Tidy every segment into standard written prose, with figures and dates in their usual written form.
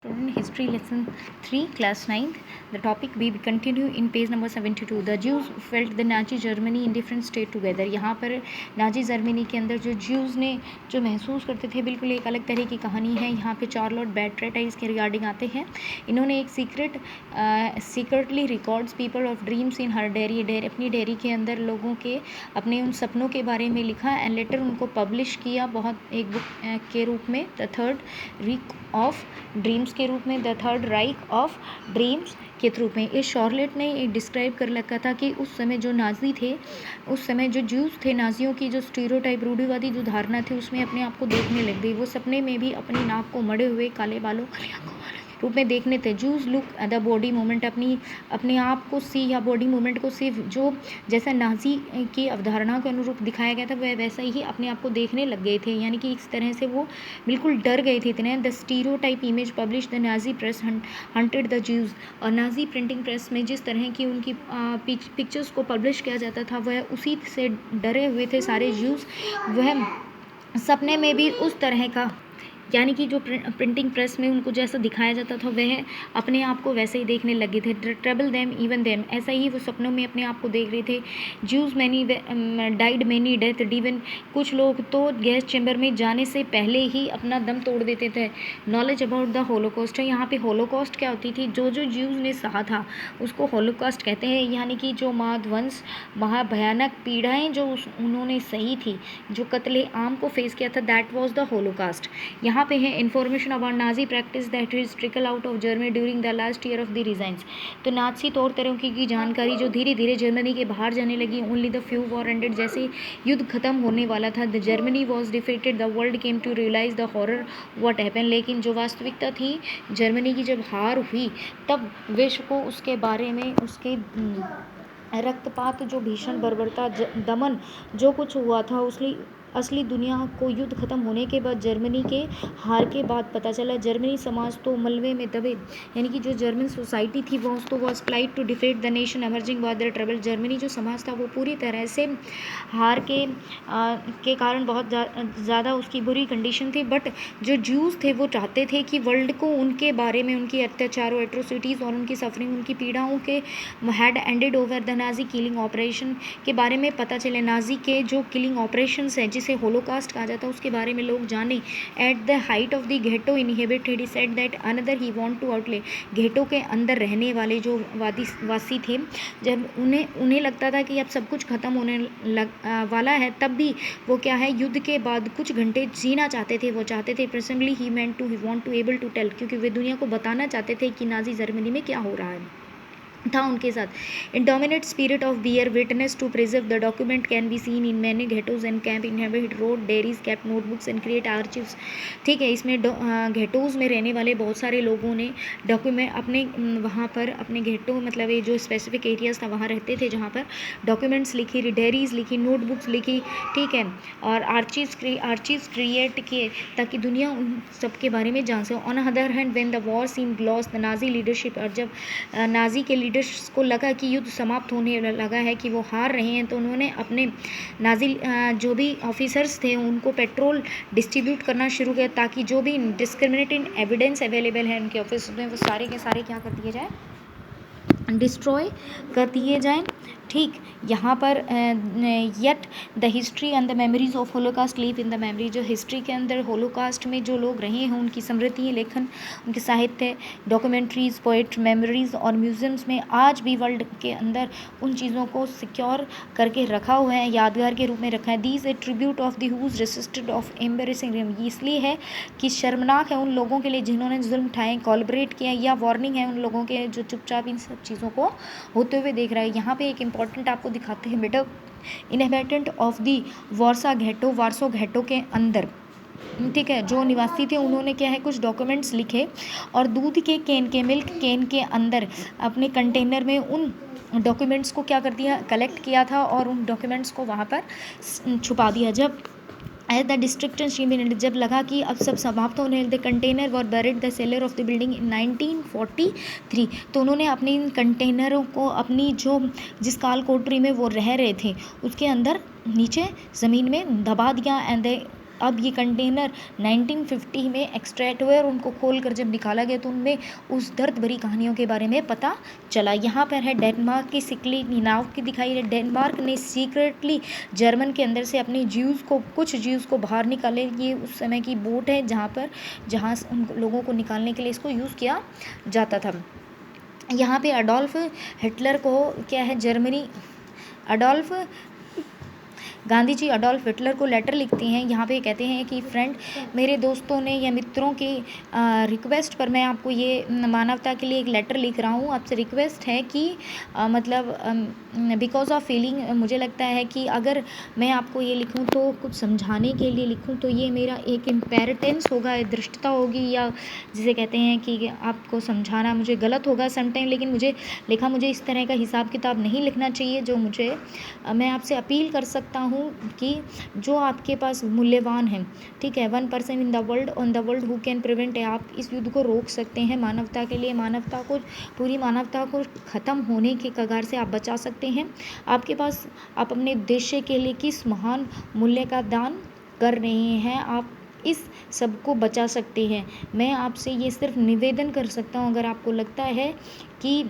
Student History Lesson 3 Class 9th. The topic we continue in page number 72. The Jews felt the Nazi Germany in different state together. यहाँ पर Nazi Germany के अंदर जो Jews ने जो महसूस करते थे बिल्कुल एक अलग तरह की कहानी है. यहाँ पे चार्लोट बैट्रेटाइज के रिगार्डिंग आते हैं. इन्होंने एक secretly records people of dreams in her dairy अपनी डेयरी के अंदर लोगों के अपने उन सपनों के बारे में लिखा एंड लेटर उनको पब्लिश किया बहुत एक बुक के रूप में the third rig of dreams के रूप में the third Raika of dreams के रूप में. इस शॉर्लेट ने डिस्क्राइब कर रखा था कि उस समय जो नाजी थे, उस समय जो ज्यूज़ थे, नाजियों की जो स्टीरियोटाइप रूढ़िवादी जो धारणा थी उसमें अपने आप को देखने लग गई. वो सपने में भी अपनी नाक को मड़े हुए काले बालों रूप में देखने थे. Jews look at the body movement अपने आप को सी या बॉडी मूवमेंट को सिर्फ जो जैसा नाजी की अवधारणा के अनुरूप दिखाया गया था वह वैसा ही अपने आप को देखने लग गए थे. यानी कि इस तरह से वो बिल्कुल डर गए थे इतने. The stereotype image publish the Nazi press hunted the Jews. और नाजी प्रिंटिंग प्रेस में जिस तरह की उनकी पिक्चर्स को पब्लिश किया जाता था वह उसी से डरे हुए थे सारे ज्यूज़. वह सपने में भी उस तरह का यानी कि जो प्रिंटिंग प्रेस में उनको जैसा दिखाया जाता था वह अपने आप को वैसे ही देखने लगे थे. ट्रबल देम इवन देम, ऐसा ही वो सपनों में अपने आप को देख रहे थे. Jews many died many death driven, कुछ लोग तो गैस चैम्बर में जाने से पहले ही अपना दम तोड़ देते थे. नॉलेज अबाउट द होलोकॉस्ट है. यहाँ पे होलोकॉस्ट क्या होती थी, जो ज्यूज़ ने सहा था उसको होलोकॉस्ट कहते हैं. यानी कि जो महाध्वंस महाभयानक पीड़ाएँ जो उन्होंने सही थी, जो कत्ले आम को फेस किया था, दैट वॉज द होलोकॉस्ट. यहाँ पे है information about Nazi practice that is trickle out of Germany during the last year of the resigns. तो नाजी तौर तरीकों की जानकारी जो धीरे धीरे जर्मनी के बाहर जाने लगी. Only the few war ended, जैसे युद्ध खत्म होने वाला था. The Germany was defeated, the world came to realize the horror what happen. लेकिन जो वास्तविकता थी जर्मनी की जब हार हुई तब विश्व को उसके बारे में उसके रक्तपात जो भीषण बर्बरता दमन जो कुछ हुआ था उसकी असली दुनिया को युद्ध खत्म होने के बाद जर्मनी के हार के बाद पता चला. जर्मनी समाज तो मलबे में दबे, यानी कि जो जर्मन सोसाइटी थी वो तो was plied to defeat the nation emerging by the trouble. Germany जो समाज था वो पूरी तरह से हार के कारण बहुत ज़्यादा उसकी बुरी कंडीशन थी. बट जो ज्यूज़ थे वो चाहते थे कि वर्ल्ड को उनके बारे में उनकी अत्याचारों एट्रोसिटीज़ और उनकी सफरिंग उनकी पीड़ाओं के had ended over the Nazi killing operation के बारे में पता चले. नाजी के जो किलिंग ऑपरेशंस हैं जिसे होलोकास्ट कहा जाता है उसके बारे में लोग जाने. At the height of the ghetto inhabited he said that another he want to outlay. Ghetto के अंदर रहने वाले जो वासी थे, जब उन्हें लगता था कि अब सब कुछ खत्म होने वाला है, तब भी वो क्या है युद्ध के बाद कुछ घंटे जीना चाहते थे. वो चाहते थे presently he meant to he want to able to tell, क्योंकि वे दुनिया को बताना चाहते थे कि नाजी जर्मनी में क्या हो रहा है था उनके साथ. In dominate spirit of bear witness to preserve the document can be seen in many ghettos and camp inhabit road diaries kept notebooks and create archives. ठीक है, इसमें घेटोज में रहने वाले बहुत सारे लोगों ने डॉक्यूमेंट अपने वहाँ पर अपने घेटो मतलब ये जो स्पेसिफिक एरियाज था वहाँ रहते थे जहाँ पर डॉक्यूमेंट्स लिखी, डेयरीज लिखी, नोटबुक्स लिखी. ठीक है, और आर्चिव्स क्रिएट किए ताकि दुनिया उन सब के बारे में जान सके. On other hand when the war seemed lost the Nazi leadership, और जब नाजी के लीडर्स को लगा कि युद्ध समाप्त होने लगा है, कि वो हार रहे हैं, तो उन्होंने अपने नाजी जो भी ऑफिसर्स थे उनको पेट्रोल डिस्ट्रीब्यूट करना शुरू किया ताकि जो भी डिस्क्रिमिनेटिंग एविडेंस अवेलेबल है उनके ऑफिस में वो सारे के सारे क्या कर दिए जाए, डिस्ट्रॉय कर दिए जाएं. ठीक, यहाँ पर yet the history and the memories of Holocaust leave in the memory. जो हिस्ट्री के अंदर होलोकास्ट में जो लोग रहे हैं उनकी स्मृति, लेखन, उनके साहित्य, डॉक्यूमेंट्रीज, पोइट, मेमोरीज और म्यूजियम्स में आज भी वर्ल्ड के अंदर उन चीज़ों को सिक्योर करके रखा हुआ है, यादगार के रूप में रखा है. These a tribute of the whose resisted of embarrassing, इसलिए है कि शर्मनाक है उन लोगों के लिए जिन्होंने जुल्म उठाए, कॉलबरेट किया, या वार्निंग है उन लोगों के जो चुपचाप इन सब चीज़ों को होते हुए देख रहा है. यहाँ पे एक इंपॉर्टेंट आपको दिखाते हैं बेटा, इनहेबिटेंट ऑफ दी वार्सो घेटो के अंदर. ठीक है, जो निवासी थे उन्होंने क्या है कुछ डॉक्यूमेंट्स लिखे और दूध के कैन के मिल्क कैन के अंदर अपने कंटेनर में उन डॉक्यूमेंट्स को क्या कर दिया, कलेक्ट किया था और उन डॉक्यूमेंट्स को वहाँ पर छुपा दिया. जब एज द डिस्ट्रिक्ट जब लगा कि अब सब समाप्त होने, the container were buried the cellar of the building in 1943. तो उन्होंने अपने इन कंटेनरों को अपनी जो जिस काल कोठरी में वो रह रहे थे उसके अंदर नीचे ज़मीन में दबा दिया. एंड अब ये कंटेनर 1950 में एक्सट्रैक्ट हुए और उनको खोल कर जब निकाला गया तो उनमें उस दर्द भरी कहानियों के बारे में पता चला। यहाँ पर है डेनमार्क की सिकली नाव की दिखाई है। डेनमार्क ने सीक्रेटली जर्मन के अंदर से अपने कुछ ज्यूज़ को बाहर निकाले। ये उस समय की बोट है जहाँ उन लोगों को निकालने के लिए इसको यूज़ किया जाता था। यहाँ पे अडोल्फ हिटलर को क्या है गांधी जी अडोल्फ हिटलर को लेटर लिखते हैं। यहाँ पे कहते हैं कि फ्रेंड, मेरे दोस्तों ने या मित्रों की रिक्वेस्ट पर मैं आपको ये मानवता के लिए एक लेटर लिख रहा हूँ। आपसे रिक्वेस्ट है कि बिकॉज ऑफ फीलिंग, मुझे लगता है कि अगर मैं आपको ये लिखूँ तो कुछ समझाने के लिए लिखूँ तो ये मेरा एक इम्पेरेटेंस होगा, दृष्टता होगी, या जिसे कहते हैं कि आपको समझाना मुझे गलत होगा समटाइम, लेकिन मुझे इस तरह का हिसाब किताब नहीं लिखना चाहिए। मैं आपसे अपील कर सकता हूँ कि जो आपके पास मूल्यवान है, ठीक है, 1% in the world who can prevent, आप इस युद्ध को रोक सकते हैं मानवता के लिए। पूरी मानवता को ख़त्म होने के कगार से आप बचा सकते हैं। आप अपने उद्देश्य के लिए किस महान मूल्य का दान कर रहे हैं, आप इस सब को बचा सकते हैं। मैं आपसे ये सिर्फ निवेदन कर सकता हूँ, अगर आपको लगता है कि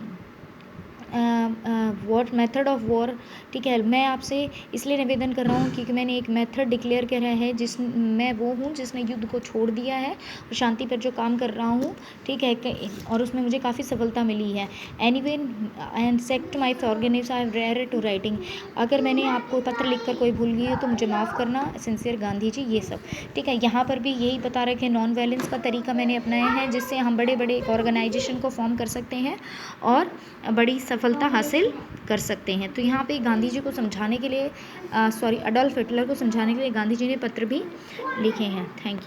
मेथड ऑफ वॉर, ठीक है, मैं आपसे इसलिए निवेदन कर रहा हूँ क्योंकि मैंने एक मेथड डिक्लेयर करा है मैं वो हूँ जिसने युद्ध को छोड़ दिया है और शांति पर जो काम कर रहा हूँ, ठीक है, और उसमें मुझे काफ़ी सफलता मिली है। Anyway and sect my forgiveness, I have rare to writing, अगर मैंने आपको पत्र लिखकर कोई भूल गई है तो मुझे माफ़ करना, सिंसियर गांधी जी, ये सब, ठीक है। यहाँ पर भी यही बता रखे नॉन वायलेंस का तरीका मैंने अपनाया है, जिससे हम बड़े बड़े ऑर्गेनाइजेशन को फॉर्म कर सकते हैं और बड़ी सफलता हासिल कर सकते हैं। तो यहाँ पे गांधी जी को समझाने के लिए अडोल्फ हिटलर को समझाने के लिए गांधी जी ने पत्र भी लिखे हैं। Thank you.